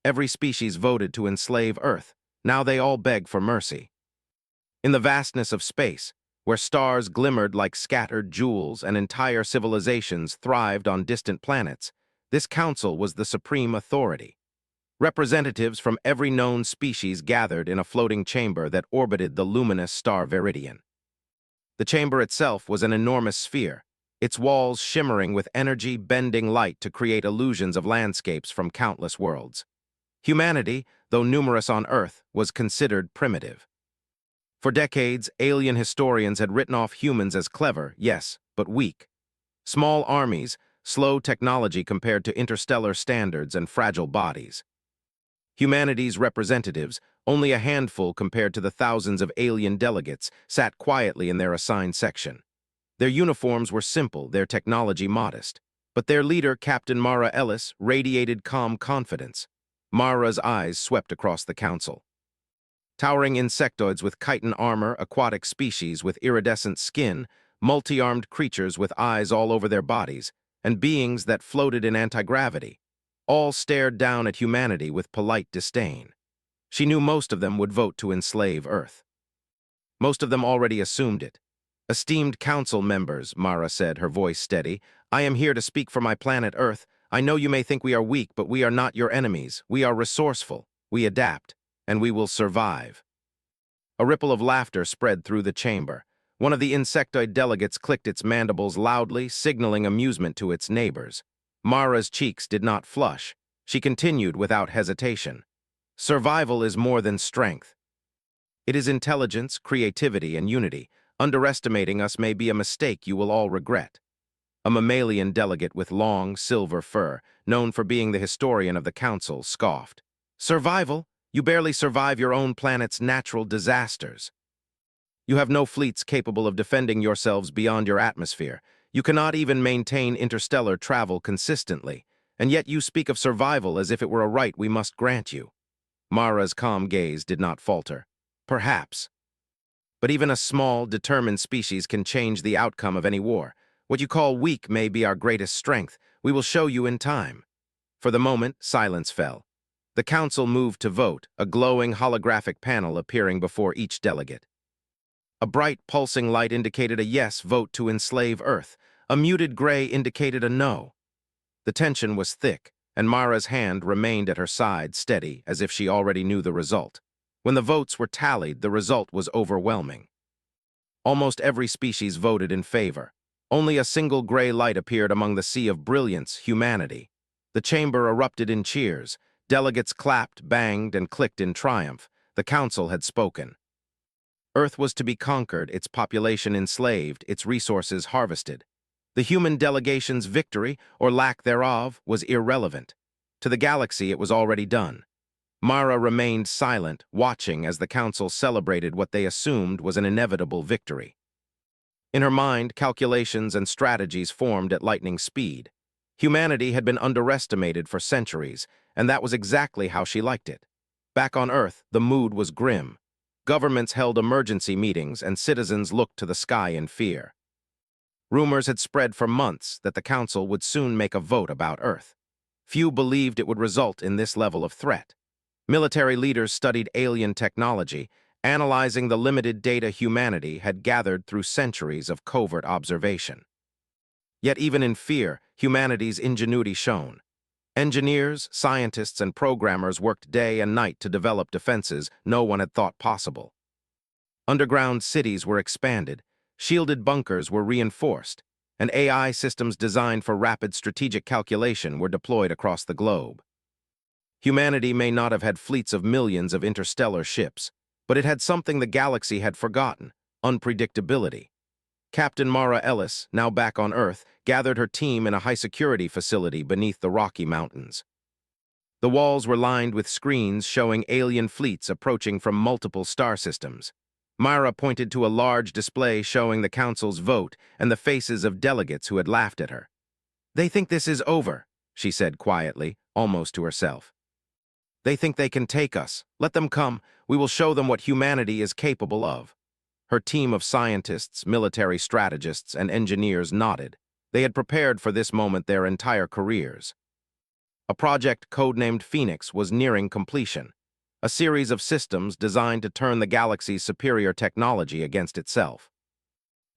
Every species voted to enslave Earth. Now they all beg for mercy. In the vastness of space, where stars glimmered like scattered jewels and entire civilizations thrived on distant planets, this council was the supreme authority. Representatives from every known species gathered in a floating chamber that orbited the luminous star Viridian. The chamber itself was an enormous sphere, its walls shimmering with energy bending light to create illusions of landscapes from countless worlds. Humanity, though numerous on Earth, was considered primitive. For decades, alien historians had written off humans as clever, yes, but weak. Small armies, slow technology compared to interstellar standards, and fragile bodies. Humanity's representatives, only a handful compared to the thousands of alien delegates, sat quietly in their assigned section. Their uniforms were simple, their technology modest. But their leader, Captain Mara Ellis, radiated calm confidence. Mara's eyes swept across the council. Towering insectoids with chitin armor, aquatic species with iridescent skin, multi-armed creatures with eyes all over their bodies, and beings that floated in anti-gravity, all stared down at humanity with polite disdain. She knew most of them would vote to enslave Earth. Most of them already assumed it. "Esteemed council members," Mara said, her voice steady, "I am here to speak for my planet Earth. I know you may think we are weak, but we are not your enemies. We are resourceful, we adapt, and we will survive." A ripple of laughter spread through the chamber. One of the insectoid delegates clicked its mandibles loudly, signaling amusement to its neighbors. Mara's cheeks did not flush. She continued without hesitation. "Survival is more than strength. It is intelligence, creativity, and unity. Underestimating us may be a mistake you will all regret." A mammalian delegate with long, silver fur, known for being the historian of the council, scoffed. "Survival? You barely survive your own planet's natural disasters. You have no fleets capable of defending yourselves beyond your atmosphere. You cannot even maintain interstellar travel consistently, and yet you speak of survival as if it were a right we must grant you." Mara's calm gaze did not falter. "Perhaps. But even a small, determined species can change the outcome of any war. What you call weak may be our greatest strength. We will show you in time." For the moment, silence fell. The council moved to vote, a glowing holographic panel appearing before each delegate. A bright, pulsing light indicated a yes vote to enslave Earth. A muted gray indicated a no. The tension was thick, and Mara's hand remained at her side, steady, as if she already knew the result. When the votes were tallied, the result was overwhelming. Almost every species voted in favor. Only a single gray light appeared among the sea of brilliance, humanity. The chamber erupted in cheers. Delegates clapped, banged, and clicked in triumph. The council had spoken. Earth was to be conquered, its population enslaved, its resources harvested. The human delegation's victory, or lack thereof, was irrelevant. To the galaxy, it was already done. Mara remained silent, watching as the council celebrated what they assumed was an inevitable victory. In her mind, calculations and strategies formed at lightning speed. Humanity had been underestimated for centuries, and that was exactly how she liked it. Back on Earth, the mood was grim. Governments held emergency meetings, and citizens looked to the sky in fear. Rumors had spread for months that the council would soon make a vote about Earth. Few believed it would result in this level of threat. Military leaders studied alien technology, analyzing the limited data humanity had gathered through centuries of covert observation. Yet even in fear, humanity's ingenuity shone. Engineers, scientists, and programmers worked day and night to develop defenses no one had thought possible. Underground cities were expanded, shielded bunkers were reinforced, and AI systems designed for rapid strategic calculation were deployed across the globe. Humanity may not have had fleets of millions of interstellar ships, but it had something the galaxy had forgotten: unpredictability. Captain Mara Ellis, now back on Earth, gathered her team in a high-security facility beneath the Rocky Mountains. The walls were lined with screens showing alien fleets approaching from multiple star systems. Mara pointed to a large display showing the council's vote and the faces of delegates who had laughed at her. "They think this is over," she said quietly, almost to herself. "They think they can take us. Let them come. We will show them what humanity is capable of." Her team of scientists, military strategists, and engineers nodded. They had prepared for this moment their entire careers. A project codenamed Phoenix was nearing completion, a series of systems designed to turn the galaxy's superior technology against itself.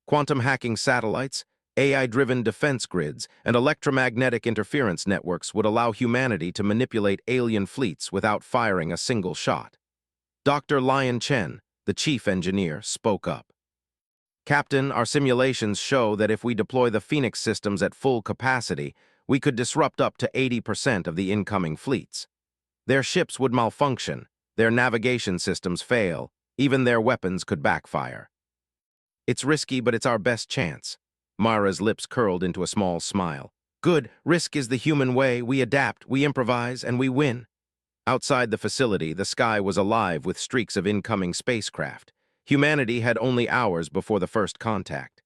Quantum hacking satellites, AI-driven defense grids, and electromagnetic interference networks would allow humanity to manipulate alien fleets without firing a single shot. Dr. Lion Chen, the chief engineer, spoke up. Captain, our simulations show that if we deploy the Phoenix systems at full capacity, we could disrupt up to 80% of the incoming fleets. Their ships would malfunction, their navigation systems fail, even their weapons could backfire. It's risky, but it's our best chance. Mara's lips curled into a small smile. Good, risk is the human way. We adapt, we improvise, and we win. Outside the facility, the sky was alive with streaks of incoming spacecraft. Humanity had only hours before the first contact.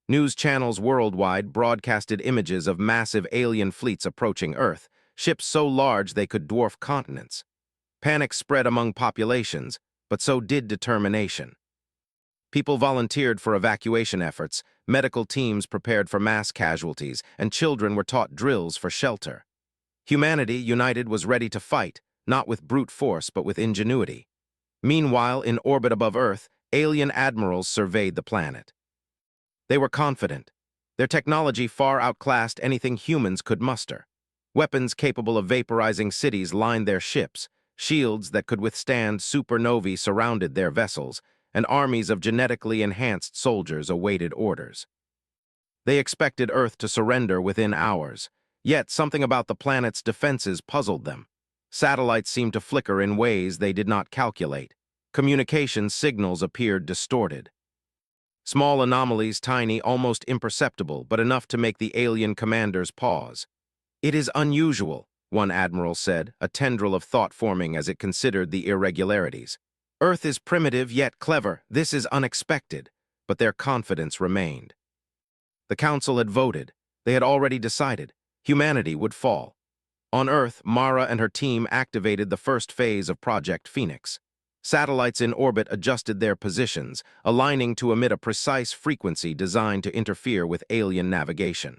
News channels worldwide broadcasted images of massive alien fleets approaching Earth, ships so large they could dwarf continents. Panic spread among populations, but so did determination. People volunteered for evacuation efforts, medical teams prepared for mass casualties, and children were taught drills for shelter. Humanity, united, was ready to fight, not with brute force but with ingenuity. Meanwhile, in orbit above Earth, alien admirals surveyed the planet. They were confident. Their technology far outclassed anything humans could muster. Weapons capable of vaporizing cities lined their ships, shields that could withstand supernovae surrounded their vessels, and armies of genetically enhanced soldiers awaited orders. They expected Earth to surrender within hours, yet something about the planet's defenses puzzled them. Satellites seemed to flicker in ways they did not calculate. Communication signals appeared distorted. Small anomalies, tiny, almost imperceptible, but enough to make the alien commanders pause. It is unusual, one admiral said, a tendril of thought forming as it considered the irregularities. Earth is primitive yet clever. This is unexpected, but their confidence remained. The Council had voted. They had already decided. Humanity would fall. On Earth, Mara and her team activated the first phase of Project Phoenix. Satellites in orbit adjusted their positions, aligning to emit a precise frequency designed to interfere with alien navigation.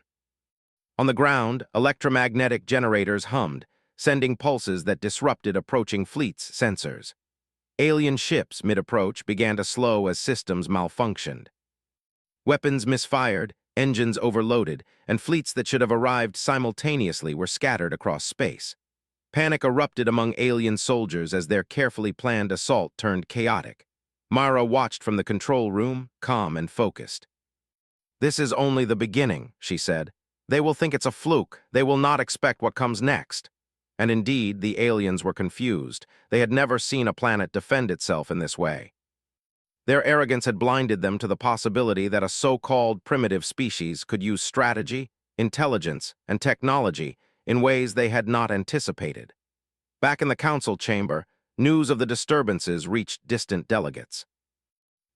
On the ground, electromagnetic generators hummed, sending pulses that disrupted approaching fleets' sensors. Alien ships, mid-approach, began to slow as systems malfunctioned. Weapons misfired, engines overloaded, and fleets that should have arrived simultaneously were scattered across space. Panic erupted among alien soldiers as their carefully planned assault turned chaotic. Mara watched from the control room, calm and focused. "This is only the beginning," she said. "They will think it's a fluke. They will not expect what comes next." And indeed, the aliens were confused. They had never seen a planet defend itself in this way. Their arrogance had blinded them to the possibility that a so-called primitive species could use strategy, intelligence, and technology in ways they had not anticipated. Back in the council chamber, news of the disturbances reached distant delegates.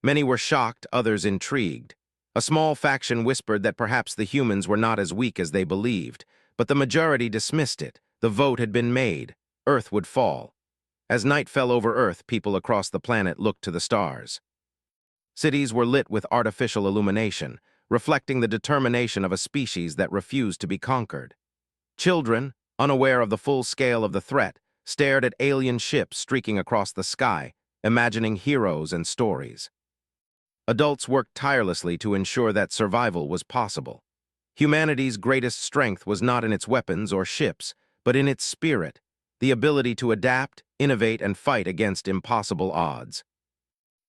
Many were shocked, others intrigued. A small faction whispered that perhaps the humans were not as weak as they believed, but the majority dismissed it. The vote had been made. Earth would fall. As night fell over Earth, people across the planet looked to the stars. Cities were lit with artificial illumination, reflecting the determination of a species that refused to be conquered. Children, unaware of the full scale of the threat, stared at alien ships streaking across the sky, imagining heroes and stories. Adults worked tirelessly to ensure that survival was possible. Humanity's greatest strength was not in its weapons or ships, but in its spirit, the ability to adapt, innovate, and fight against impossible odds.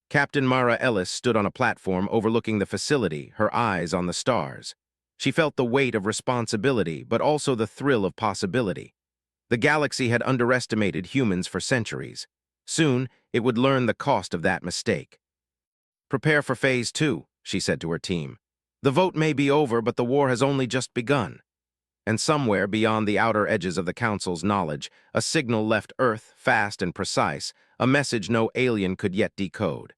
Captain Mara Ellis stood on a platform overlooking the facility, her eyes on the stars. She felt the weight of responsibility, but also the thrill of possibility. The galaxy had underestimated humans for centuries. Soon, it would learn the cost of that mistake. "Prepare for Phase 2, she said to her team. "The vote may be over, but the war has only just begun." And somewhere beyond the outer edges of the Council's knowledge, a signal left Earth, fast and precise, a message no alien could yet decode.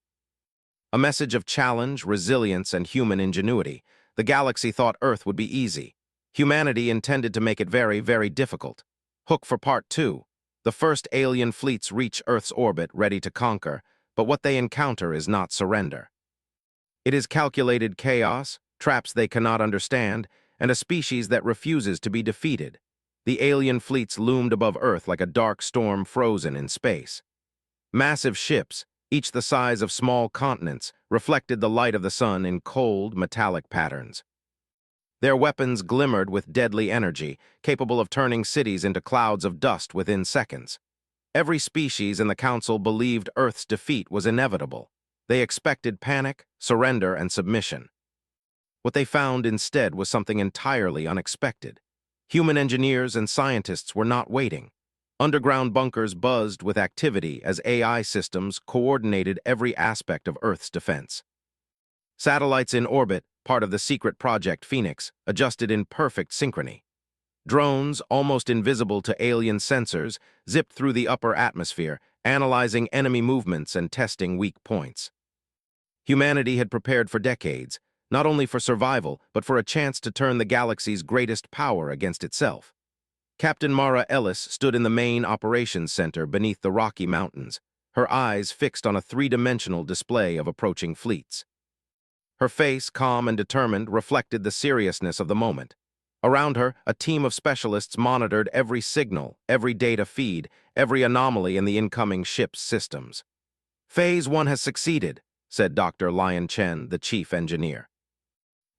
A message of challenge, resilience, and human ingenuity. The galaxy thought Earth would be easy. Humanity intended to make it very, very difficult. Hook for Part 2. The first alien fleets reach Earth's orbit, ready to conquer, but what they encounter is not surrender. It is calculated chaos, traps they cannot understand, and a species that refuses to be defeated. The alien fleets loomed above Earth like a dark storm frozen in space. Massive ships, each the size of small continents, reflected the light of the sun in cold, metallic patterns. Their weapons glimmered with deadly energy, capable of turning cities into clouds of dust within seconds. Every species in the Council believed Earth's defeat was inevitable. They expected panic, surrender, and submission. What they found instead was something entirely unexpected. Human engineers and scientists were not waiting. Underground bunkers buzzed with activity as AI systems coordinated every aspect of Earth's defense. Satellites in orbit, part of the secret Project Phoenix, adjusted in perfect synchrony. Drones, almost invisible to alien sensors, zipped through the upper atmosphere, analyzing enemy movements and testing weak points. Humanity had prepared for decades, not only for survival, but for a chance to turn the galaxy's greatest power against itself. Captain Mara Ellis stood in the main operations center beneath the Rocky Mountains, her eyes fixed on a three-dimensional display of approaching fleets. Her face, calm and determined, reflected the seriousness of the moment. Around her, a team of specialists monitored every signal, every data feed, every anomaly in the incoming ship's systems. "Phase 1 has succeeded," said Dr. Lion Chen, the chief engineer.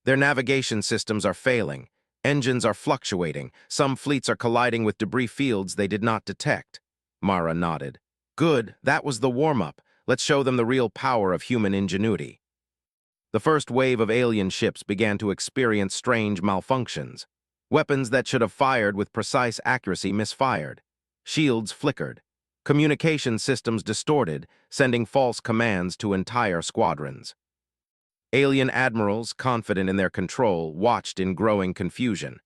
"Their navigation systems are failing. Engines are fluctuating. Some fleets are colliding with debris fields they did not detect." Mara nodded. "Good, that was the warm-up. Let's show them the real power of human ingenuity." The first wave of alien ships began to experience strange malfunctions. Weapons that should have fired with precise accuracy misfired. Shields flickered. Communication systems distorted, sending false commands to entire squadrons. Alien admirals, confident in their control, watched in growing confusion.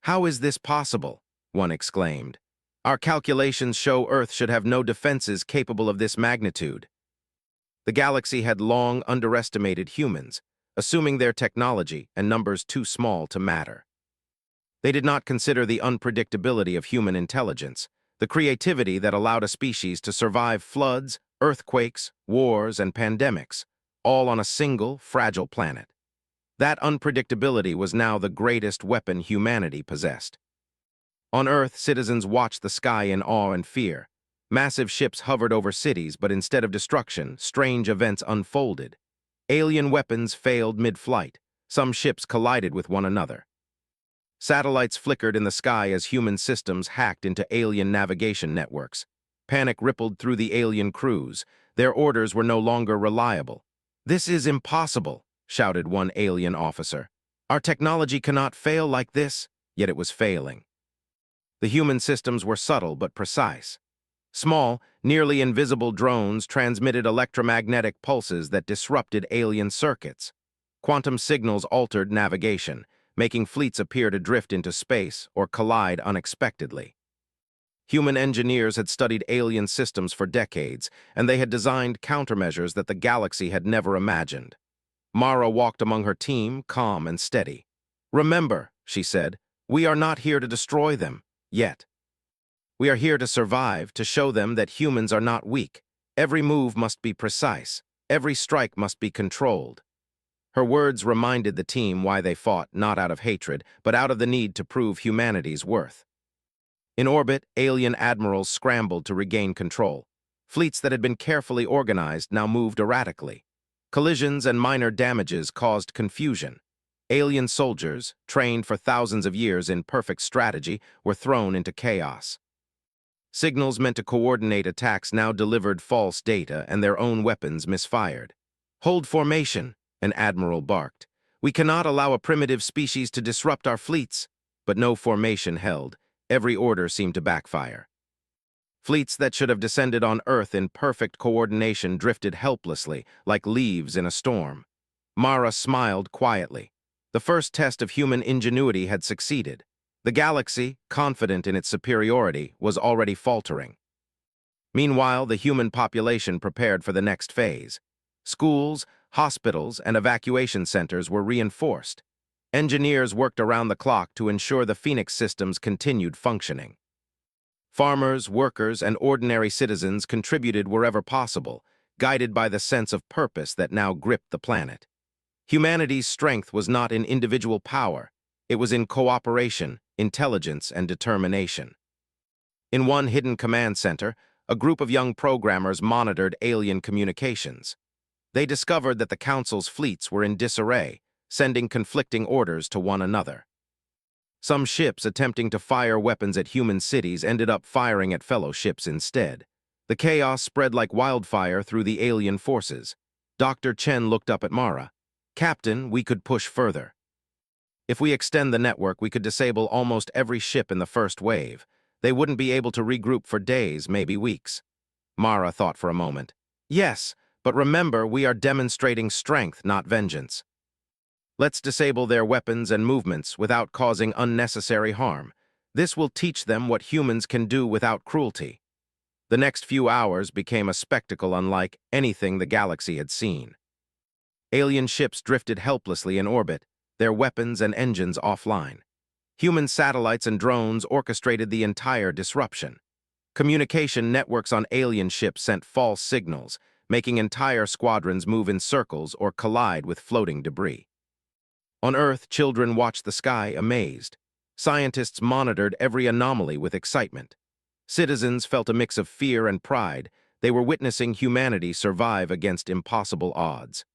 "How is this possible?" one exclaimed. "Our calculations show Earth should have no defenses capable of this magnitude." The galaxy had long underestimated humans, assuming their technology and numbers too small to matter. They did not consider the unpredictability of human intelligence, the creativity that allowed a species to survive floods, earthquakes, wars, and pandemics, all on a single, fragile planet. That unpredictability was now the greatest weapon humanity possessed. On Earth, citizens watched the sky in awe and fear. Massive ships hovered over cities, but instead of destruction, strange events unfolded. Alien weapons failed mid-flight. Some ships collided with one another. Satellites flickered in the sky as human systems hacked into alien navigation networks. Panic rippled through the alien crews. Their orders were no longer reliable. "This is impossible," shouted one alien officer. "Our technology cannot fail like this," yet it was failing. The human systems were subtle but precise. Small, nearly invisible drones transmitted electromagnetic pulses that disrupted alien circuits. Quantum signals altered navigation, making fleets appear to drift into space or collide unexpectedly. Human engineers had studied alien systems for decades, and they had designed countermeasures that the galaxy had never imagined. Mara walked among her team, calm and steady. "Remember," she said, "we are not here to destroy them, yet. We are here to survive, to show them that humans are not weak. Every move must be precise. Every strike must be controlled." Her words reminded the team why they fought, not out of hatred, but out of the need to prove humanity's worth. In orbit, alien admirals scrambled to regain control. Fleets that had been carefully organized now moved erratically. Collisions and minor damages caused confusion. Alien soldiers, trained for thousands of years in perfect strategy, were thrown into chaos. Signals meant to coordinate attacks now delivered false data, and their own weapons misfired. "Hold formation," an admiral barked. "We cannot allow a primitive species to disrupt our fleets." But no formation held. Every order seemed to backfire. Fleets that should have descended on Earth in perfect coordination drifted helplessly, like leaves in a storm. Mara smiled quietly. The first test of human ingenuity had succeeded. The galaxy, confident in its superiority, was already faltering. Meanwhile, the human population prepared for the next phase. Schools, hospitals, and evacuation centers were reinforced. Engineers worked around the clock to ensure the Phoenix systems continued functioning. Farmers, workers, and ordinary citizens contributed wherever possible, guided by the sense of purpose that now gripped the planet. Humanity's strength was not in individual power. It was in cooperation, intelligence, and determination. In one hidden command center, a group of young programmers monitored alien communications. They discovered that the Council's fleets were in disarray, sending conflicting orders to one another. Some ships attempting to fire weapons at human cities ended up firing at fellow ships instead. The chaos spread like wildfire through the alien forces. Dr. Chen looked up at Mara. "Captain, we could push further. If we extend the network, we could disable almost every ship in the first wave. They wouldn't be able to regroup for days, maybe weeks." Mara thought for a moment. "Yes, but remember, we are demonstrating strength, not vengeance. Let's disable their weapons and movements without causing unnecessary harm. This will teach them what humans can do without cruelty." The next few hours became a spectacle unlike anything the galaxy had seen. Alien ships drifted helplessly in orbit, their weapons and engines offline. Human satellites and drones orchestrated the entire disruption. Communication networks on alien ships sent false signals, making entire squadrons move in circles or collide with floating debris. On Earth, children watched the sky amazed. Scientists monitored every anomaly with excitement. Citizens felt a mix of fear and pride. They were witnessing humanity survive against impossible odds.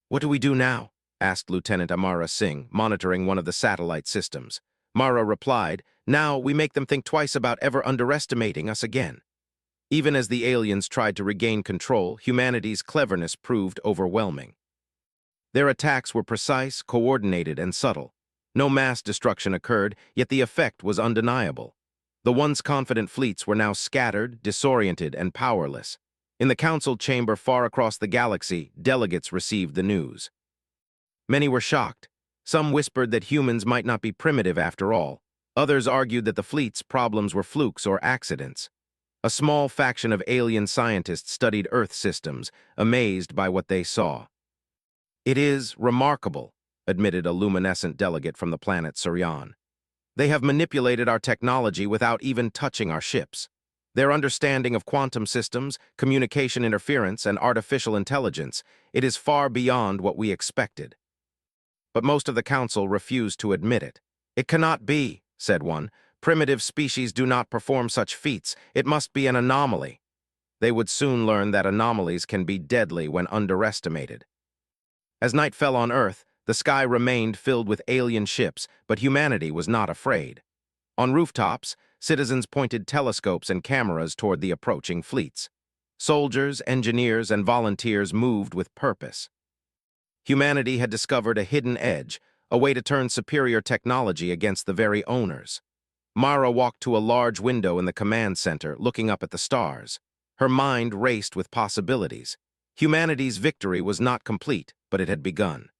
"What do we do now?" asked Lieutenant Amara Singh, monitoring one of the satellite systems. Mara replied, "Now we make them think twice about ever underestimating us again." Even as the aliens tried to regain control, humanity's cleverness proved overwhelming. Their attacks were precise, coordinated, and subtle. No mass destruction occurred, yet the effect was undeniable. The once confident fleets were now scattered, disoriented, and powerless. In the council chamber far across the galaxy, delegates received the news. Many were shocked. Some whispered that humans might not be primitive after all. Others argued that the fleet's problems were flukes or accidents. A small faction of alien scientists studied Earth systems, amazed by what they saw. "It is remarkable," admitted a luminescent delegate from the planet Suryan. "They have manipulated our technology without even touching our ships. Their understanding of quantum systems, communication interference, and artificial intelligence, it is far beyond what we expected." But most of the council refused to admit it. "It cannot be," said one. "Primitive species do not perform such feats. It must be an anomaly." They would soon learn that anomalies can be deadly when underestimated. As night fell on Earth, the sky remained filled with alien ships, but humanity was not afraid. On rooftops, citizens pointed telescopes and cameras toward the approaching fleets. Soldiers, engineers, and volunteers moved with purpose. Humanity had discovered a hidden edge, a way to turn superior technology against the very owners. Mara walked to a large window in the command center, looking up at the stars. Her mind raced with possibilities. Humanity's victory was not complete, but it had begun.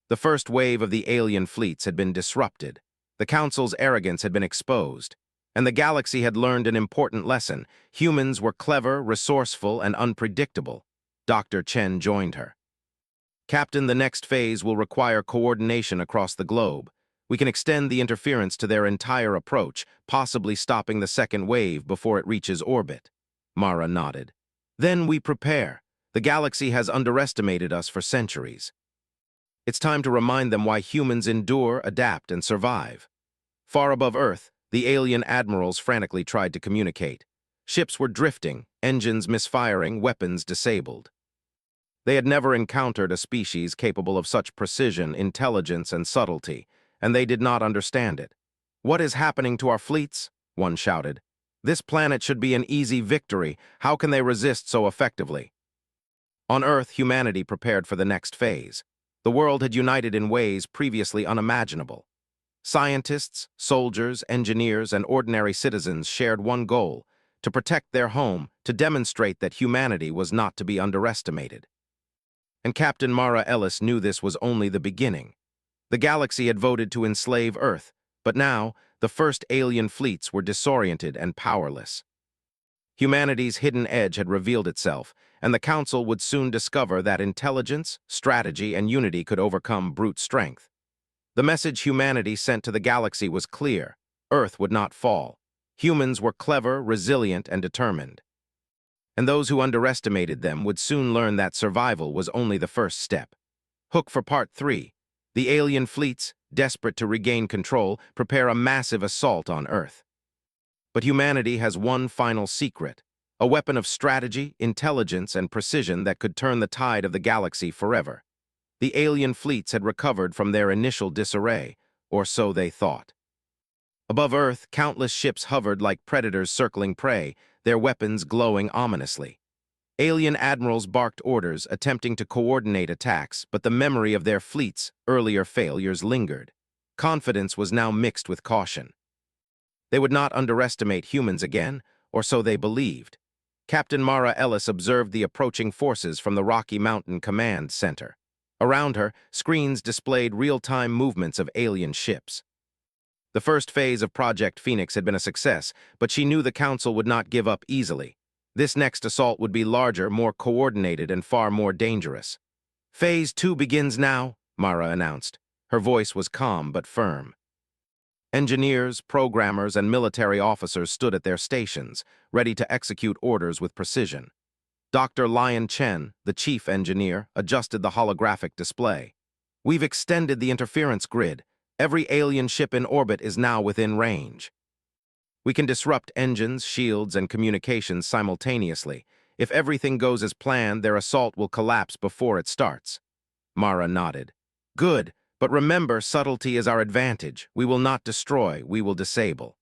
The first wave of the alien fleets had been disrupted. The Council's arrogance had been exposed. And the galaxy had learned an important lesson. Humans were clever, resourceful, and unpredictable. Dr. Chen joined her. "Captain, the next phase will require coordination across the globe. We can extend the interference to their entire approach, possibly stopping the second wave before it reaches orbit." Mara nodded. "Then we prepare. The galaxy has underestimated us for centuries. It's time to remind them why humans endure, adapt, and survive." Far above Earth, the alien admirals frantically tried to communicate. Ships were drifting, engines misfiring, weapons disabled. They had never encountered a species capable of such precision, intelligence, and subtlety, and they did not understand it. "What is happening to our fleets?" one shouted. "This planet should be an easy victory. How can they resist so effectively?" On Earth, humanity prepared for the next phase. The world had united in ways previously unimaginable. Scientists, soldiers, engineers, and ordinary citizens shared one goal: to protect their home, to demonstrate that humanity was not to be underestimated. And Captain Mara Ellis knew this was only the beginning. The galaxy had voted to enslave Earth, but now the first alien fleets were disoriented and powerless. Humanity's hidden edge had revealed itself, and the Council would soon discover that intelligence, strategy, and unity could overcome brute strength. The message humanity sent to the galaxy was clear: Earth would not fall. Humans were clever, resilient, and determined. And those who underestimated them would soon learn that survival was only the first step. Hook for Part 3. The alien fleets, desperate to regain control, prepare a massive assault on Earth. But humanity has one final secret, a weapon of strategy, intelligence, and precision that could turn the tide of the galaxy forever. The alien fleets had recovered from their initial disarray, or so they thought. Above Earth, countless ships hovered like predators circling prey, their weapons glowing ominously. Alien admirals barked orders, attempting to coordinate attacks, but the memory of their fleet's earlier failures lingered. Confidence was now mixed with caution. They would not underestimate humans again, or so they believed. Captain Mara Ellis observed the approaching forces from the Rocky Mountain Command Center. Around her, screens displayed real-time movements of alien ships. The first phase of Project Phoenix had been a success, but she knew the Council would not give up easily. This next assault would be larger, more coordinated, and far more dangerous. Phase 2 begins now, Mara announced. Her voice was calm but firm. Engineers, programmers, and military officers stood at their stations, ready to execute orders with precision. Dr. Lion Chen, the chief engineer, adjusted the holographic display. "We've extended the interference grid. Every alien ship in orbit is now within range. We can disrupt engines, shields, and communications simultaneously. If everything goes as planned, their assault will collapse before it starts." Mara nodded. "Good, but remember, subtlety is our advantage. We will not destroy, we will disable.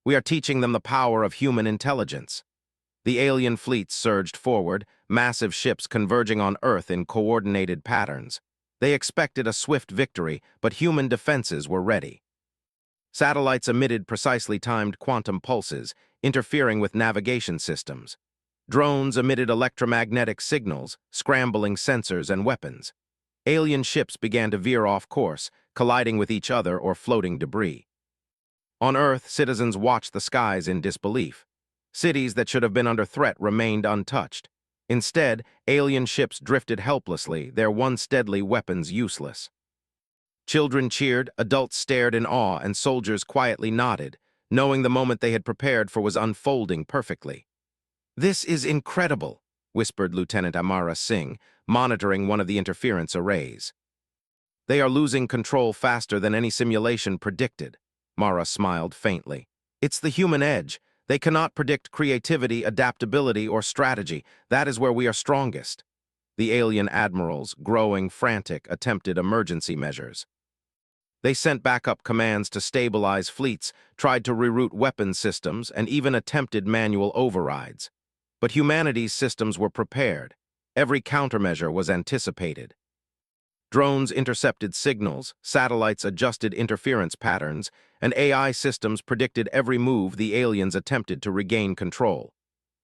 We are teaching them the power of human intelligence." The alien fleets surged forward, massive ships converging on Earth in coordinated patterns. They expected a swift victory, but human defenses were ready. Satellites emitted precisely timed quantum pulses, interfering with navigation systems. Drones emitted electromagnetic signals, scrambling sensors and weapons. Alien ships began to veer off course, colliding with each other or floating debris. On Earth, citizens watched the skies in disbelief. Cities that should have been under threat remained untouched. Instead, alien ships drifted helplessly, their once deadly weapons useless. Children cheered, adults stared in awe, and soldiers quietly nodded, knowing the moment they had prepared for was unfolding perfectly. "This is incredible," whispered Lieutenant Amara Singh, monitoring one of the interference arrays. "They are losing control faster than any simulation predicted." Mara smiled faintly. "It's the human edge. They cannot predict creativity, adaptability, or strategy. That is where we are strongest." The alien admirals, growing frantic, attempted emergency measures. They sent backup commands to stabilize fleets, tried to reroute weapons systems, and even attempted manual overrides. But humanity's systems were prepared. Every countermeasure was anticipated. Drones intercepted signals, satellites adjusted interference patterns, and AI systems predicted every move the aliens attempted to regain control.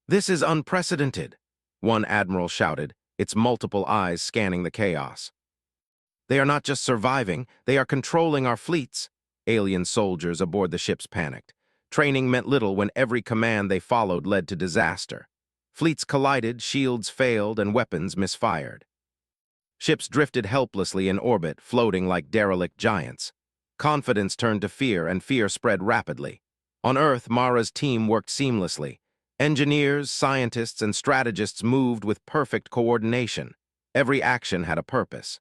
"This is unprecedented," one admiral shouted, its multiple eyes scanning the chaos. "They are not just surviving, they are controlling our fleets." Alien soldiers aboard the ships panicked. Training meant little when every command they followed led to disaster. Fleets collided, shields failed, and weapons misfired. Ships drifted helplessly in orbit, floating like derelict giants. Confidence turned to fear, and fear spread rapidly. On Earth, Mara's team worked seamlessly. Engineers, scientists, and strategists moved with perfect coordination. Every action had a purpose.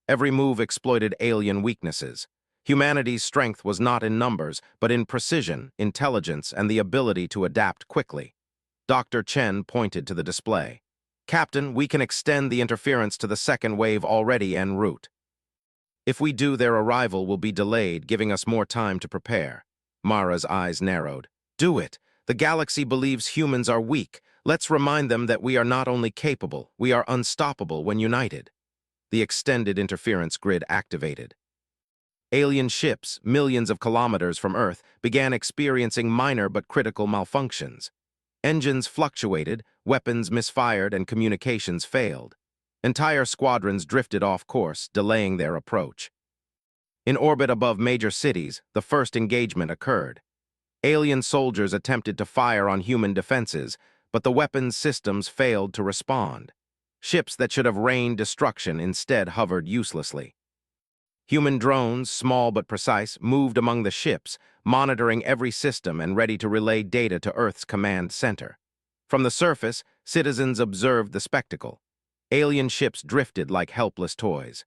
Every move exploited alien weaknesses. Humanity's strength was not in numbers, but in precision, intelligence, and the ability to adapt quickly. Dr. Chen pointed to the display. "Captain, we can extend the interference to the second wave already en route. If we do, their arrival will be delayed, giving us more time to prepare." Mara's eyes narrowed. "Do it. The galaxy believes humans are weak. Let's remind them that we are not only capable, we are unstoppable when united." The extended interference grid activated. Alien ships, millions of kilometers from Earth, began experiencing minor but critical malfunctions. Engines fluctuated, weapons misfired, and communications failed. Entire squadrons drifted off course, delaying their approach. In orbit above major cities, the first engagement occurred. Alien soldiers attempted to fire on human defenses, but the weapons systems failed to respond. Ships that should have rained destruction instead hovered uselessly. Human drones, small but precise, moved among the ships, monitoring every system and ready to relay data to Earth's command center. From the surface, citizens observed the spectacle. Alien ships drifted like helpless toys.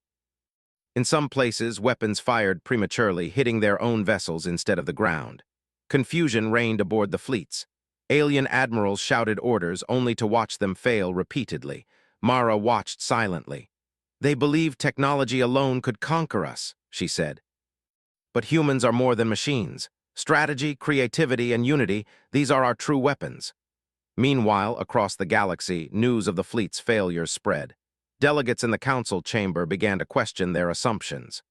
In some places, weapons fired prematurely, hitting their own vessels instead of the ground. Confusion reigned aboard the fleets. Alien admirals shouted orders only to watch them fail repeatedly. Mara watched silently. "They believe technology alone could conquer us," she said. "But humans are more than machines. Strategy, creativity, and unity, these are our true weapons." Meanwhile, across the galaxy, news of the fleet's failures spread. Delegates in the council chamber began to question their assumptions.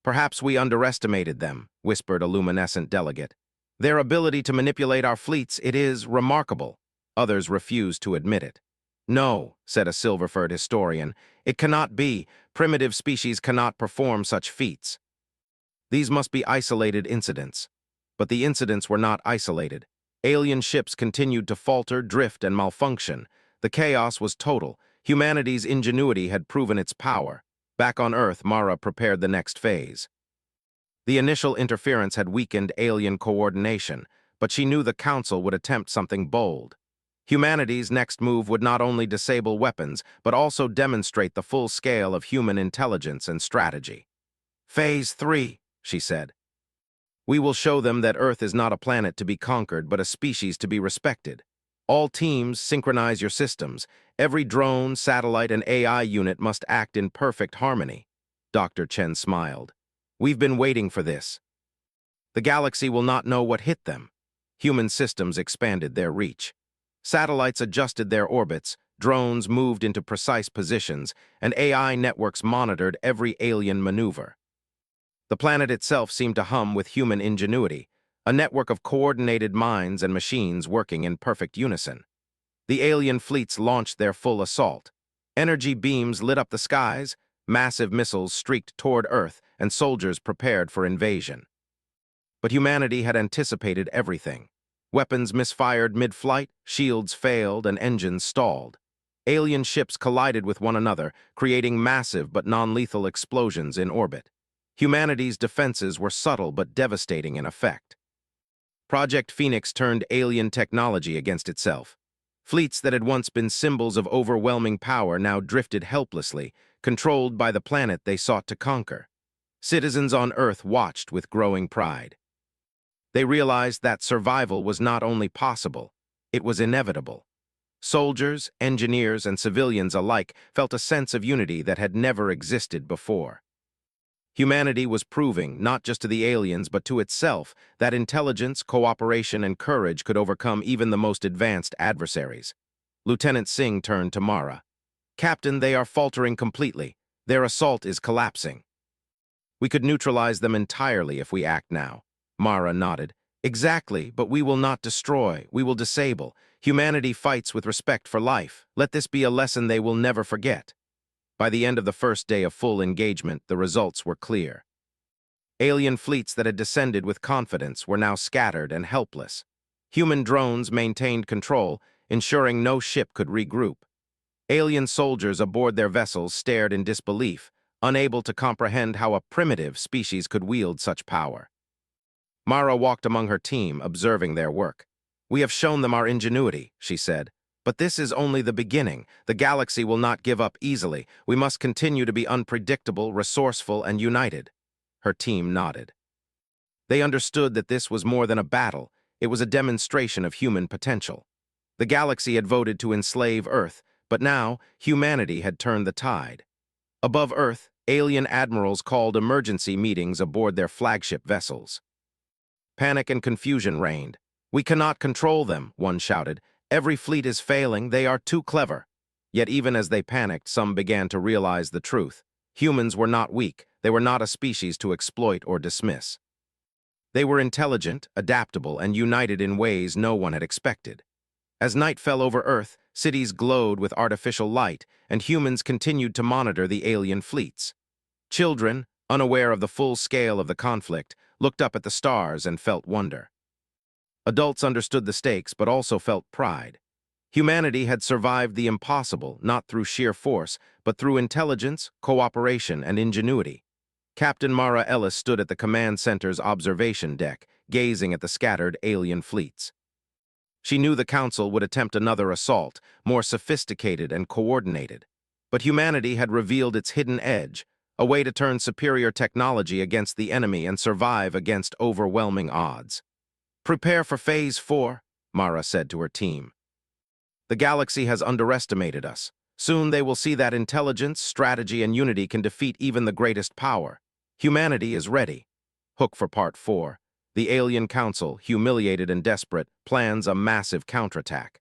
"Perhaps we underestimated them," whispered a luminescent delegate. "Their ability to manipulate our fleets, it is remarkable." Others refused to admit it. "No," said a silver-furred historian, "it cannot be. Primitive species cannot perform such feats. These must be isolated incidents." But the incidents were not isolated. Alien ships continued to falter, drift, and malfunction. The chaos was total. Humanity's ingenuity had proven its power. Back on Earth, Mara prepared the next phase. The initial interference had weakened alien coordination, but she knew the Council would attempt something bold. Humanity's next move would not only disable weapons, but also demonstrate the full scale of human intelligence and strategy. "Phase 3, she said. "We will show them that Earth is not a planet to be conquered, but a species to be respected. All teams, synchronize your systems. Every drone, satellite, and AI unit must act in perfect harmony." Dr. Chen smiled. "We've been waiting for this. The galaxy will not know what hit them." Human systems expanded their reach. Satellites adjusted their orbits, drones moved into precise positions, and AI networks monitored every alien maneuver. The planet itself seemed to hum with human ingenuity, a network of coordinated minds and machines working in perfect unison. The alien fleets launched their full assault. Energy beams lit up the skies, massive missiles streaked toward Earth, and soldiers prepared for invasion. But humanity had anticipated everything. Weapons misfired mid-flight, shields failed, and engines stalled. Alien ships collided with one another, creating massive but non-lethal explosions in orbit. Humanity's defenses were subtle but devastating in effect. Project Phoenix turned alien technology against itself. Fleets that had once been symbols of overwhelming power now drifted helplessly, controlled by the planet they sought to conquer. Citizens on Earth watched with growing pride. They realized that survival was not only possible, it was inevitable. Soldiers, engineers, and civilians alike felt a sense of unity that had never existed before. Humanity was proving, not just to the aliens but to itself, that intelligence, cooperation, and courage could overcome even the most advanced adversaries. Lieutenant Singh turned to Mara. "Captain, they are faltering completely. Their assault is collapsing." "We could neutralize them entirely if we act now." Mara nodded. "Exactly, but we will not destroy, we will disable. Humanity fights with respect for life. Let this be a lesson they will never forget." By the end of the first day of full engagement, the results were clear. Alien fleets that had descended with confidence were now scattered and helpless. Human drones maintained control, ensuring no ship could regroup. Alien soldiers aboard their vessels stared in disbelief, unable to comprehend how a primitive species could wield such power. Mara walked among her team, observing their work. "We have shown them our ingenuity," she said. "But this is only the beginning. The galaxy will not give up easily. We must continue to be unpredictable, resourceful, and united." Her team nodded. They understood that this was more than a battle. It was a demonstration of human potential. The galaxy had voted to enslave Earth, but now humanity had turned the tide. Above Earth, alien admirals called emergency meetings aboard their flagship vessels. Panic and confusion reigned. "We cannot control them," one shouted. "Every fleet is failing, they are too clever." Yet even as they panicked, some began to realize the truth. Humans were not weak, they were not a species to exploit or dismiss. They were intelligent, adaptable, and united in ways no one had expected. As night fell over Earth, cities glowed with artificial light, and humans continued to monitor the alien fleets. Children, unaware of the full scale of the conflict, looked up at the stars and felt wonder. Adults understood the stakes but also felt pride. Humanity had survived the impossible, not through sheer force, but through intelligence, cooperation, and ingenuity. Captain Mara Ellis stood at the command center's observation deck, gazing at the scattered alien fleets. She knew the Council would attempt another assault, more sophisticated and coordinated. But humanity had revealed its hidden edge, a way to turn superior technology against the enemy and survive against overwhelming odds. "Prepare for Phase 4, Mara said to her team. "The galaxy has underestimated us. Soon they will see that intelligence, strategy, and unity can defeat even the greatest power. Humanity is ready." Hook for Part 4. The Alien Council, humiliated and desperate, plans a massive counterattack.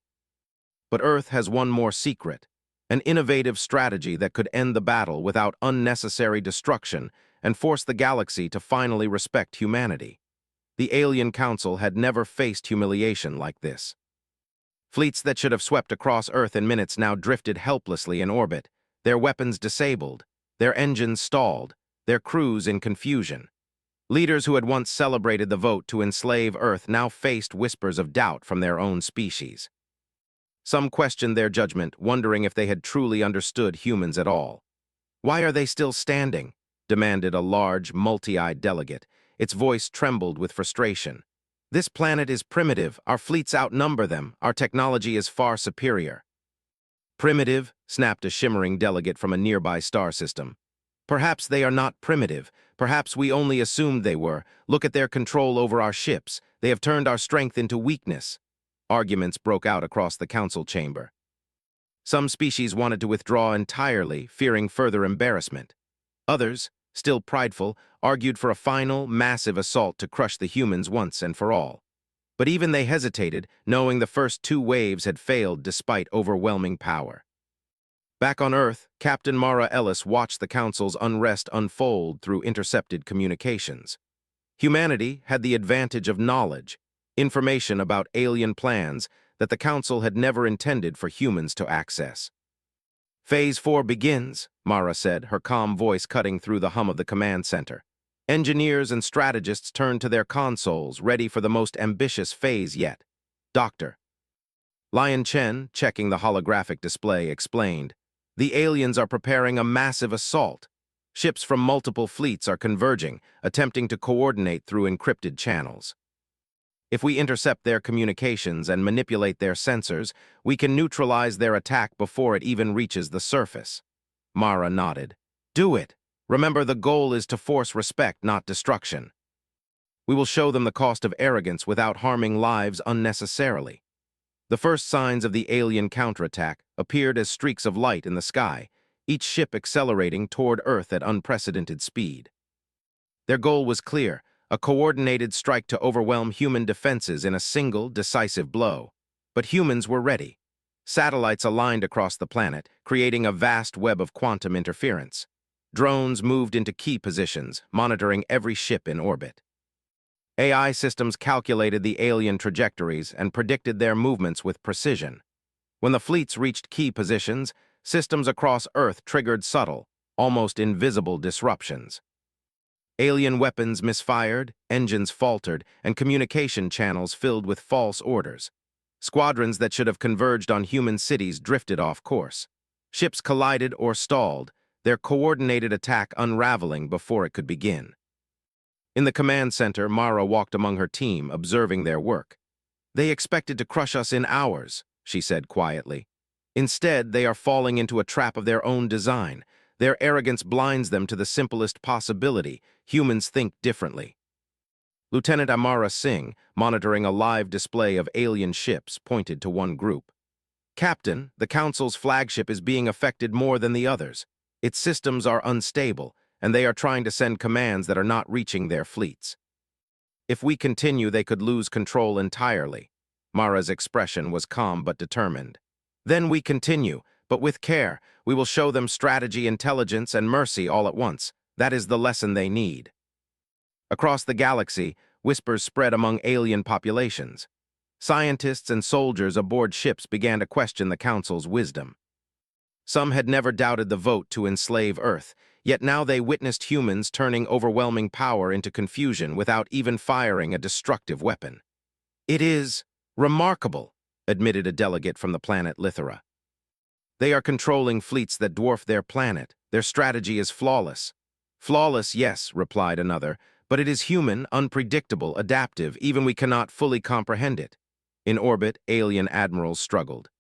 But Earth has one more secret, an innovative strategy that could end the battle without unnecessary destruction and force the galaxy to finally respect humanity. The Alien Council had never faced humiliation like this. Fleets that should have swept across Earth in minutes now drifted helplessly in orbit, their weapons disabled, their engines stalled, their crews in confusion. Leaders who had once celebrated the vote to enslave Earth now faced whispers of doubt from their own species. Some questioned their judgment, wondering if they had truly understood humans at all. "Why are they still standing?" demanded a large, multi-eyed delegate. Its voice trembled with frustration. "This planet is primitive, our fleets outnumber them, our technology is far superior." "Primitive?" snapped a shimmering delegate from a nearby star system. "Perhaps they are not primitive. Perhaps we only assumed they were. Look at their control over our ships. They have turned our strength into weakness." Arguments broke out across the council chamber. Some species wanted to withdraw entirely, fearing further embarrassment. Others, still prideful, argued for a final, massive assault to crush the humans once and for all. But even they hesitated, knowing the first two waves had failed despite overwhelming power. Back on Earth, Captain Mara Ellis watched the Council's unrest unfold through intercepted communications. Humanity had the advantage of knowledge, information about alien plans that the Council had never intended for humans to access. "Phase 4 begins," Mara said, her calm voice cutting through the hum of the command center. Engineers and strategists turned to their consoles, ready for the most ambitious phase yet. "Doctor." Lion Chen, checking the holographic display, explained, "The aliens are preparing a massive assault. Ships from multiple fleets are converging, attempting to coordinate through encrypted channels. If we intercept their communications and manipulate their sensors, we can neutralize their attack before it even reaches the surface." Mara nodded. "Do it. Remember, the goal is to force respect, not destruction. We will show them the cost of arrogance without harming lives unnecessarily." The first signs of the alien counterattack appeared as streaks of light in the sky, each ship accelerating toward Earth at unprecedented speed. Their goal was clear: a coordinated strike to overwhelm human defenses in a single, decisive blow. But humans were ready. Satellites aligned across the planet, creating a vast web of quantum interference. Drones moved into key positions, monitoring every ship in orbit. AI systems calculated the alien trajectories and predicted their movements with precision. When the fleets reached key positions, systems across Earth triggered subtle, almost invisible disruptions. Alien weapons misfired, engines faltered, and communication channels filled with false orders. Squadrons that should have converged on human cities drifted off course. Ships collided or stalled, their coordinated attack unraveling before it could begin. In the command center, Mara walked among her team, observing their work. "They expected to crush us in hours," she said quietly. "Instead, they are falling into a trap of their own design. Their arrogance blinds them to the simplest possibility: humans think differently." Lieutenant Amara Singh, monitoring a live display of alien ships, pointed to one group. "Captain, the Council's flagship is being affected more than the others. Its systems are unstable, and they are trying to send commands that are not reaching their fleets. If we continue, they could lose control entirely." Mara's expression was calm but determined. "Then we continue, but with care. We will show them strategy, intelligence, and mercy all at once. That is the lesson they need." Across the galaxy, whispers spread among alien populations. Scientists and soldiers aboard ships began to question the Council's wisdom. Some had never doubted the vote to enslave Earth, yet now they witnessed humans turning overwhelming power into confusion without even firing a destructive weapon. "It is remarkable," admitted a delegate from the planet Lithera. "They are controlling fleets that dwarf their planet. Their strategy is flawless." "Flawless, yes," replied another, "but it is human, unpredictable, adaptive, even we cannot fully comprehend it." In orbit, alien admirals struggled.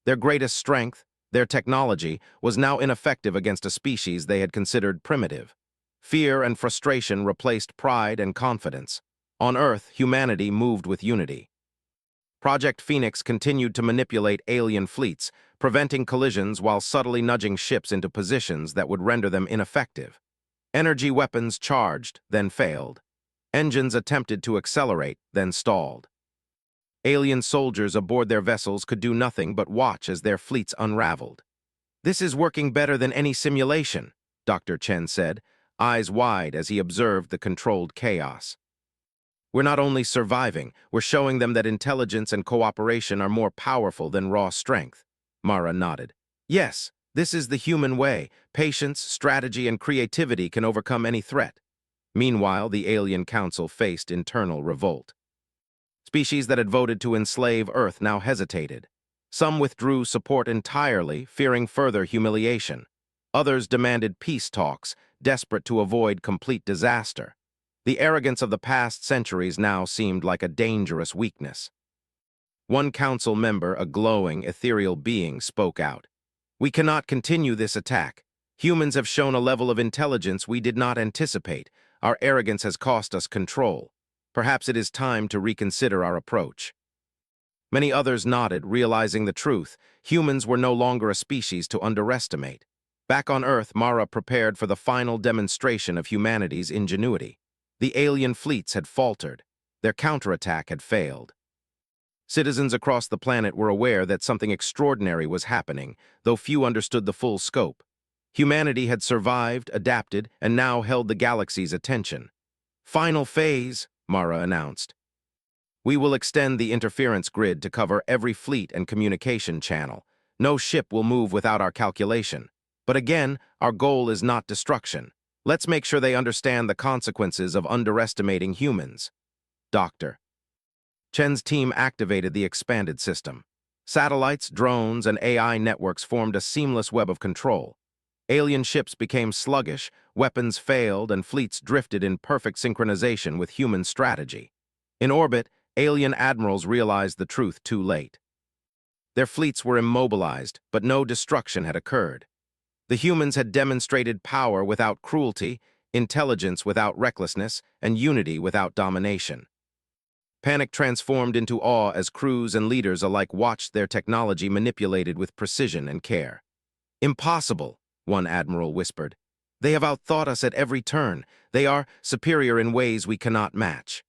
"Their greatest strength, Their technology was now ineffective against a species they had considered primitive. Fear and frustration replaced pride and confidence. On Earth, humanity moved with unity. Project Phoenix continued to manipulate alien fleets, preventing collisions while subtly nudging ships into positions that would render them ineffective. Energy weapons charged, then failed. Engines attempted to accelerate, then stalled. Alien soldiers aboard their vessels could do nothing but watch as their fleets unraveled. "This is working better than any simulation," Dr. Chen said, eyes wide as he observed the controlled chaos. "We're not only surviving, we're showing them that intelligence and cooperation are more powerful than raw strength." Mara nodded. "Yes, this is the human way. Patience, strategy, and creativity can overcome any threat." Meanwhile, the alien council faced internal revolt. Species that had voted to enslave Earth now hesitated. Some withdrew support entirely, fearing further humiliation. Others demanded peace talks, desperate to avoid complete disaster. The arrogance of the past centuries now seemed like a dangerous weakness. One council member, a glowing, ethereal being, spoke out. "We cannot continue this attack. Humans have shown a level of intelligence we did not anticipate. Our arrogance has cost us control. Perhaps it is time to reconsider our approach." Many others nodded, realizing the truth. Humans were no longer a species to underestimate. Back on Earth, Mara prepared for the final demonstration of humanity's ingenuity. The alien fleets had faltered. Their counterattack had failed. Citizens across the planet were aware that something extraordinary was happening, though few understood the full scope. Humanity had survived, adapted, and now held the galaxy's attention. "Final phase," Mara announced. "We will extend the interference grid to cover every fleet and communication channel. No ship will move without our calculation. But again, our goal is not destruction. Let's make sure they understand the consequences of underestimating humans." Dr. Chen's team activated the expanded system. Satellites, drones, and AI networks formed a seamless web of control. Alien ships became sluggish, weapons failed, and fleets drifted in perfect synchronization with human strategy. In orbit, alien admirals realized the truth too late. Their fleets were immobilized, but no destruction had occurred. The humans had demonstrated power without cruelty, intelligence without recklessness, and unity without domination. Panic transformed into awe as crews and leaders alike watched their technology manipulated with precision and care. "Impossible," one admiral whispered. "They have outthought us at every turn. They are superior in ways we cannot match."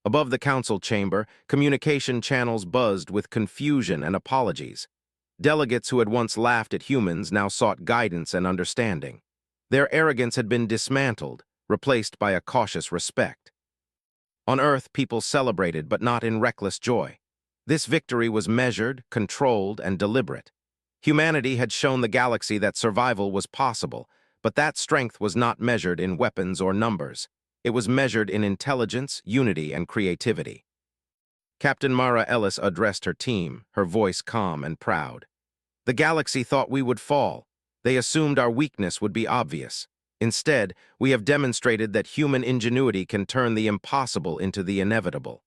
Above the council chamber, communication channels buzzed with confusion and apologies. Delegates who had once laughed at humans now sought guidance and understanding. Their arrogance had been dismantled, replaced by a cautious respect. On Earth, people celebrated, but not in reckless joy. This victory was measured, controlled, and deliberate. Humanity had shown the galaxy that survival was possible, but that strength was not measured in weapons or numbers. It was measured in intelligence, unity, and creativity. Captain Mara Ellis addressed her team, her voice calm and proud. "The galaxy thought we would fall. They assumed our weakness would be obvious. Instead, we have demonstrated that human ingenuity can turn the impossible into the inevitable.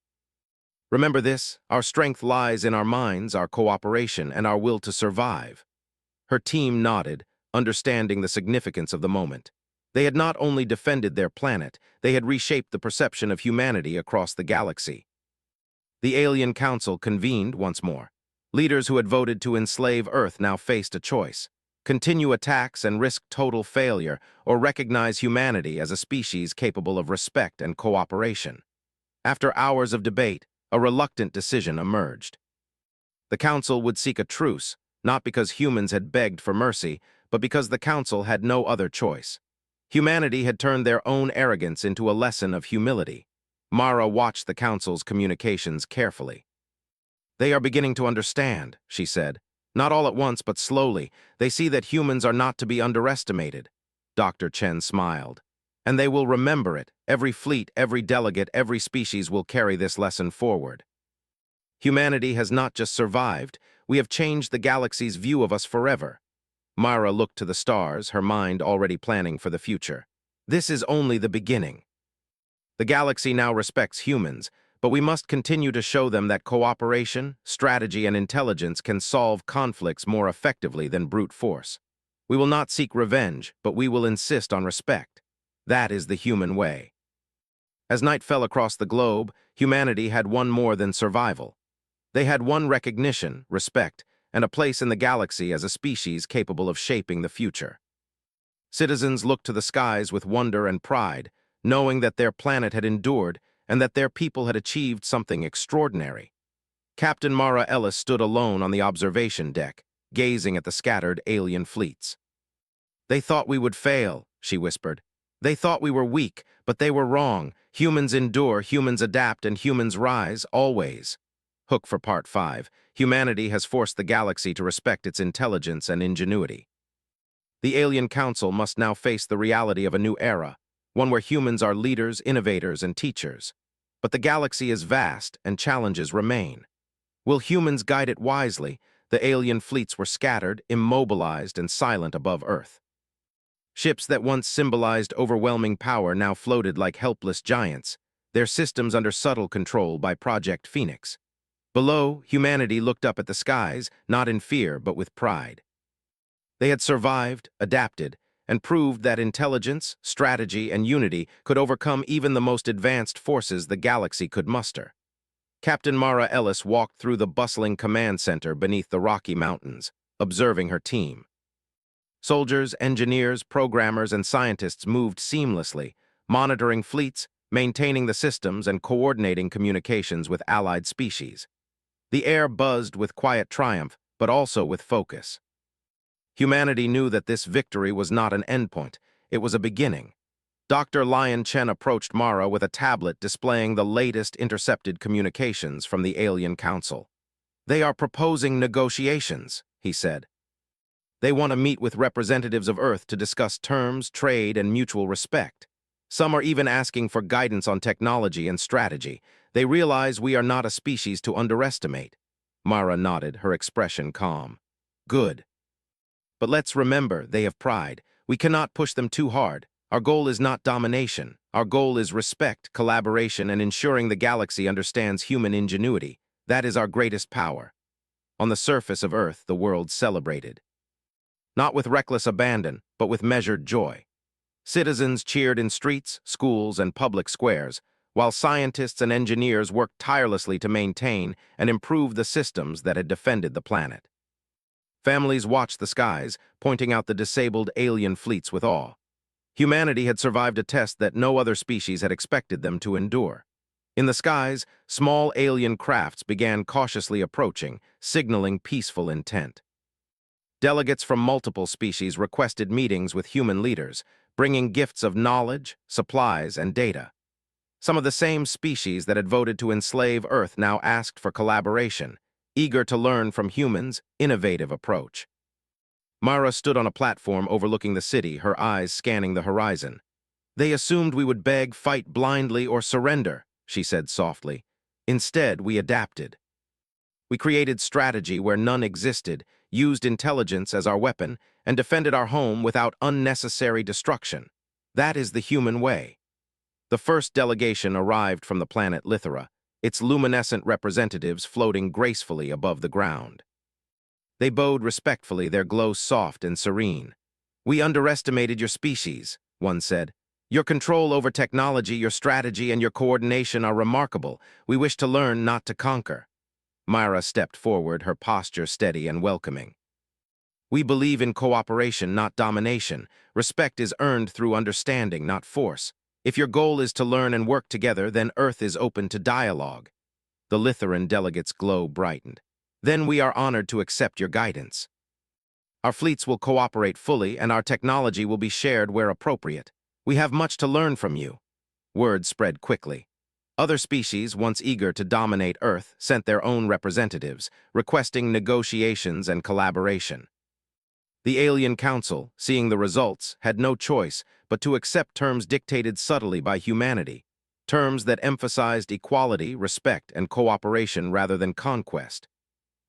Remember this, our strength lies in our minds, our cooperation, and our will to survive." Her team nodded, understanding the significance of the moment. They had not only defended their planet, they had reshaped the perception of humanity across the galaxy. The Alien Council convened once more. Leaders who had voted to enslave Earth now faced a choice: continue attacks and risk total failure, or recognize humanity as a species capable of respect and cooperation. After hours of debate, a reluctant decision emerged. The Council would seek a truce, not because humans had begged for mercy, but because the Council had no other choice. Humanity had turned their own arrogance into a lesson of humility. Mara watched the Council's communications carefully. "They are beginning to understand," she said. "Not all at once, but slowly. They see that humans are not to be underestimated." Dr. Chen smiled. "And they will remember it. Every fleet, every delegate, every species will carry this lesson forward. Humanity has not just survived, we have changed the galaxy's view of us forever." Mara looked to the stars, her mind already planning for the future. "This is only the beginning." The galaxy now respects humans, but we must continue to show them that cooperation, strategy, and intelligence can solve conflicts more effectively than brute force. We will not seek revenge, but we will insist on respect. That is the human way. As night fell across the globe, humanity had one more than survival. They had one: recognition, respect, and a place in the galaxy as a species capable of shaping the future. Citizens looked to the skies with wonder and pride, knowing that their planet had endured and that their people had achieved something extraordinary. Captain Mara Ellis stood alone on the observation deck, gazing at the scattered alien fleets. "They thought we would fail," she whispered. "They thought we were weak, but they were wrong. Humans endure, humans adapt, and humans rise, always." Hook for Part 5. Humanity has forced the galaxy to respect its intelligence and ingenuity. The Alien Council must now face the reality of a new era, one where humans are leaders, innovators, and teachers. But the galaxy is vast, and challenges remain. Will humans guide it wisely? The alien fleets were scattered, immobilized, and silent above Earth. Ships that once symbolized overwhelming power now floated like helpless giants, their systems under subtle control by Project Phoenix. Below, humanity looked up at the skies, not in fear, but with pride. They had survived, adapted, and proved that intelligence, strategy, and unity could overcome even the most advanced forces the galaxy could muster. Captain Mara Ellis walked through the bustling command center beneath the Rocky Mountains, observing her team. Soldiers, engineers, programmers, and scientists moved seamlessly, monitoring fleets, maintaining the systems, and coordinating communications with allied species. The air buzzed with quiet triumph, but also with focus. Humanity knew that this victory was not an endpoint, it was a beginning. Dr. Lion Chen approached Mara with a tablet displaying the latest intercepted communications from the Alien Council. "They are proposing negotiations," he said. "They want to meet with representatives of Earth to discuss terms, trade, and mutual respect. Some are even asking for guidance on technology and strategy. They realize we are not a species to underestimate." Mara nodded, her expression calm. "Good. But let's remember, they have pride. We cannot push them too hard. Our goal is not domination. Our goal is respect, collaboration, and ensuring the galaxy understands human ingenuity. That is our greatest power." On the surface of Earth, the world celebrated. Not with reckless abandon, but with measured joy. Citizens cheered in streets, schools, and public squares, while scientists and engineers worked tirelessly to maintain and improve the systems that had defended the planet. Families watched the skies, pointing out the disabled alien fleets with awe. Humanity had survived a test that no other species had expected them to endure. In the skies, small alien crafts began cautiously approaching, signaling peaceful intent. Delegates from multiple species requested meetings with human leaders, bringing gifts of knowledge, supplies, and data. Some of the same species that had voted to enslave Earth now asked for collaboration, eager to learn from humans' innovative approach. Mara stood on a platform overlooking the city, her eyes scanning the horizon. "They assumed we would beg, fight blindly, or surrender," she said softly. "Instead, we adapted. We created strategy where none existed, used intelligence as our weapon, and defended our home without unnecessary destruction. That is the human way." The first delegation arrived from the planet Lithera, its luminescent representatives floating gracefully above the ground. They bowed respectfully, their glow soft and serene. "We underestimated your species," one said. "Your control over technology, your strategy, and your coordination are remarkable. We wish to learn, not to conquer." Myra stepped forward, her posture steady and welcoming. "We believe in cooperation, not domination. Respect is earned through understanding, not force. If your goal is to learn and work together, then Earth is open to dialogue." The Litheran delegates' glow brightened. "Then we are honored to accept your guidance. Our fleets will cooperate fully, and our technology will be shared where appropriate. We have much to learn from you." Word spread quickly. Other species, once eager to dominate Earth, sent their own representatives, requesting negotiations and collaboration. The Alien Council, seeing the results, had no choice but to accept terms dictated subtly by humanity, terms that emphasized equality, respect, and cooperation rather than conquest.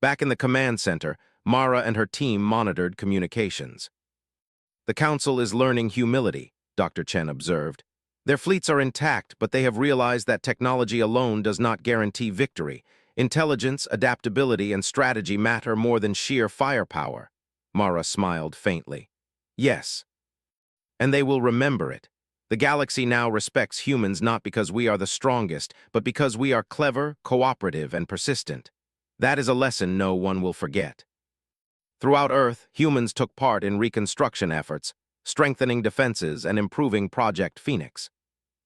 Back in the command center, Mara and her team monitored communications. "The Council is learning humility," Dr. Chen observed. Their fleets are intact, but they have realized that technology alone does not guarantee victory. Intelligence, adaptability, and strategy matter more than sheer firepower. Mara smiled faintly. Yes, and they will remember it. The galaxy now respects humans not because we are the strongest, but because we are clever, cooperative, and persistent. That is a lesson no one will forget. Throughout Earth, humans took part in reconstruction efforts, strengthening defenses and improving Project Phoenix.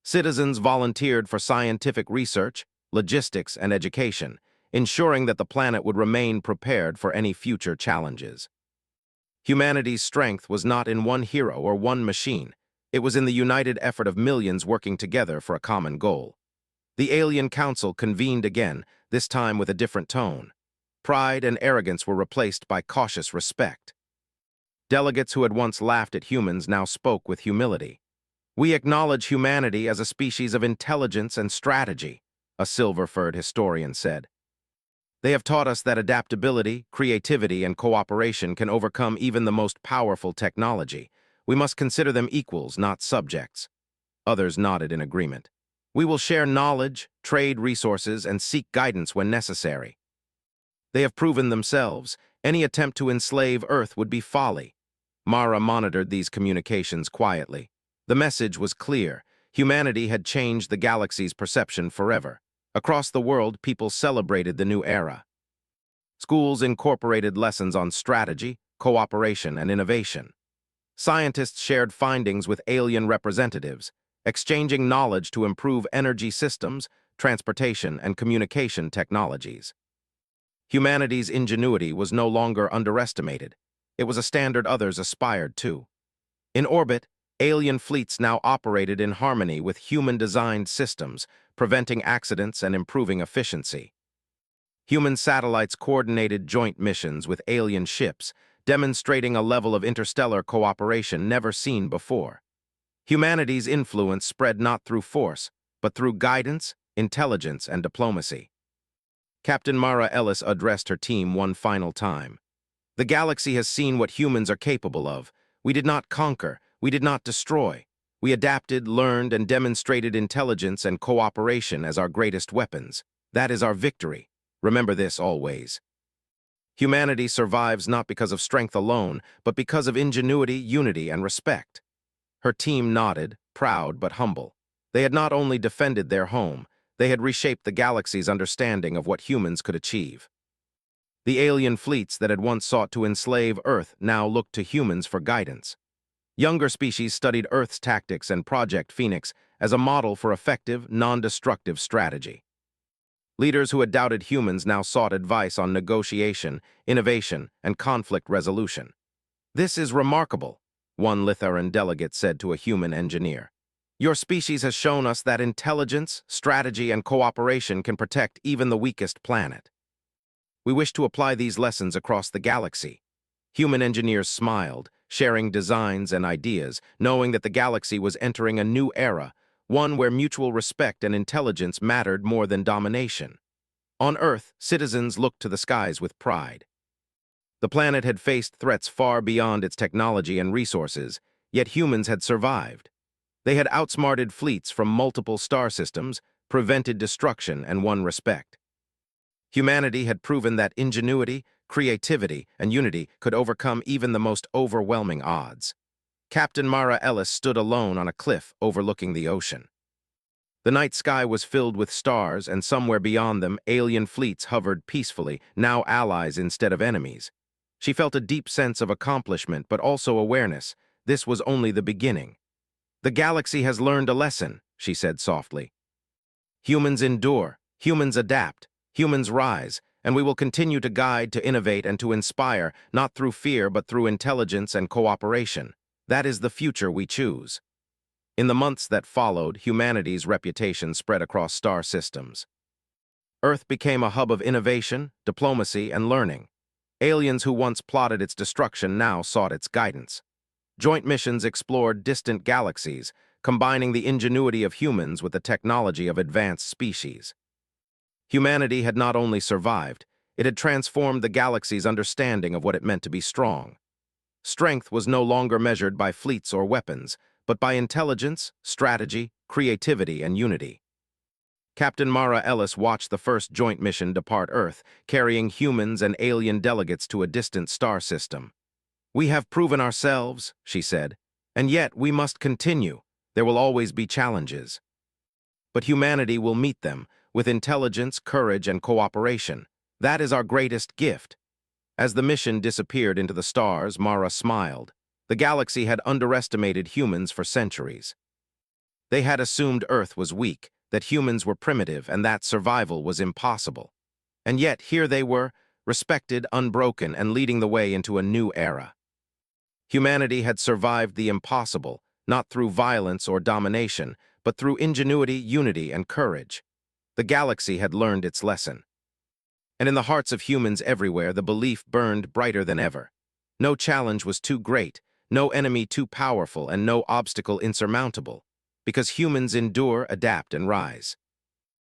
Citizens volunteered for scientific research, logistics, and education, ensuring that the planet would remain prepared for any future challenges. Humanity's strength was not in one hero or one machine. It was in the united effort of millions working together for a common goal. The Alien Council convened again, this time with a different tone. Pride and arrogance were replaced by cautious respect. Delegates who had once laughed at humans now spoke with humility. We acknowledge humanity as a species of intelligence and strategy, a silver-furred historian said. They have taught us that adaptability, creativity, and cooperation can overcome even the most powerful technology. We must consider them equals, not subjects. Others nodded in agreement. We will share knowledge, trade resources, and seek guidance when necessary. They have proven themselves. Any attempt to enslave Earth would be folly. Mara monitored these communications quietly. The message was clear. Humanity had changed the galaxy's perception forever. Across the world, people celebrated the new era. Schools incorporated lessons on strategy, cooperation, and innovation. Scientists shared findings with alien representatives, exchanging knowledge to improve energy systems, transportation, and communication technologies. Humanity's ingenuity was no longer underestimated. It was a standard others aspired to. In orbit, alien fleets now operated in harmony with human-designed systems, preventing accidents and improving efficiency. Human satellites coordinated joint missions with alien ships, demonstrating a level of interstellar cooperation never seen before. Humanity's influence spread not through force, but through guidance, intelligence, and diplomacy. Captain Mara Ellis addressed her team one final time. The galaxy has seen what humans are capable of. We did not conquer, we did not destroy. We adapted, learned, and demonstrated intelligence and cooperation as our greatest weapons. That is our victory. Remember this always. Humanity survives not because of strength alone, but because of ingenuity, unity, and respect. Her team nodded, proud but humble. They had not only defended their home, they had reshaped the galaxy's understanding of what humans could achieve. The alien fleets that had once sought to enslave Earth now looked to humans for guidance. Younger species studied Earth's tactics and Project Phoenix as a model for effective, non-destructive strategy. Leaders who had doubted humans now sought advice on negotiation, innovation, and conflict resolution. This is remarkable, one Litharan delegate said to a human engineer. Your species has shown us that intelligence, strategy, and cooperation can protect even the weakest planet. We wish to apply these lessons across the galaxy. Human engineers smiled, sharing designs and ideas, knowing that the galaxy was entering a new era, one where mutual respect and intelligence mattered more than domination. On Earth, citizens looked to the skies with pride. The planet had faced threats far beyond its technology and resources, yet humans had survived. They had outsmarted fleets from multiple star systems, prevented destruction, and won respect. Humanity had proven that ingenuity, creativity, and unity could overcome even the most overwhelming odds. Captain Mara Ellis stood alone on a cliff overlooking the ocean. The night sky was filled with stars, and somewhere beyond them, alien fleets hovered peacefully, now allies instead of enemies. She felt a deep sense of accomplishment, but also awareness. This was only the beginning. The galaxy has learned a lesson, she said softly. Humans endure, humans adapt, humans rise, and we will continue to guide, to innovate, and to inspire, not through fear but through intelligence and cooperation. That is the future we choose. In the months that followed, humanity's reputation spread across star systems. Earth became a hub of innovation, diplomacy, and learning. Aliens who once plotted its destruction now sought its guidance. Joint missions explored distant galaxies, combining the ingenuity of humans with the technology of advanced species. Humanity had not only survived, it had transformed the galaxy's understanding of what it meant to be strong. Strength was no longer measured by fleets or weapons, but by intelligence, strategy, creativity, and unity. Captain Mara Ellis watched the first joint mission depart Earth, carrying humans and alien delegates to a distant star system. "We have proven ourselves," she said, "and yet we must continue. There will always be challenges. But humanity will meet them with intelligence, courage, and cooperation. That is our greatest gift." As the mission disappeared into the stars, Mara smiled. The galaxy had underestimated humans for centuries. They had assumed Earth was weak, that humans were primitive, and that survival was impossible. And yet here they were, respected, unbroken, and leading the way into a new era. Humanity had survived the impossible, not through violence or domination, but through ingenuity, unity, and courage. The galaxy had learned its lesson. And in the hearts of humans everywhere, the belief burned brighter than ever. No challenge was too great, no enemy too powerful, and no obstacle insurmountable, because humans endure, adapt, and rise.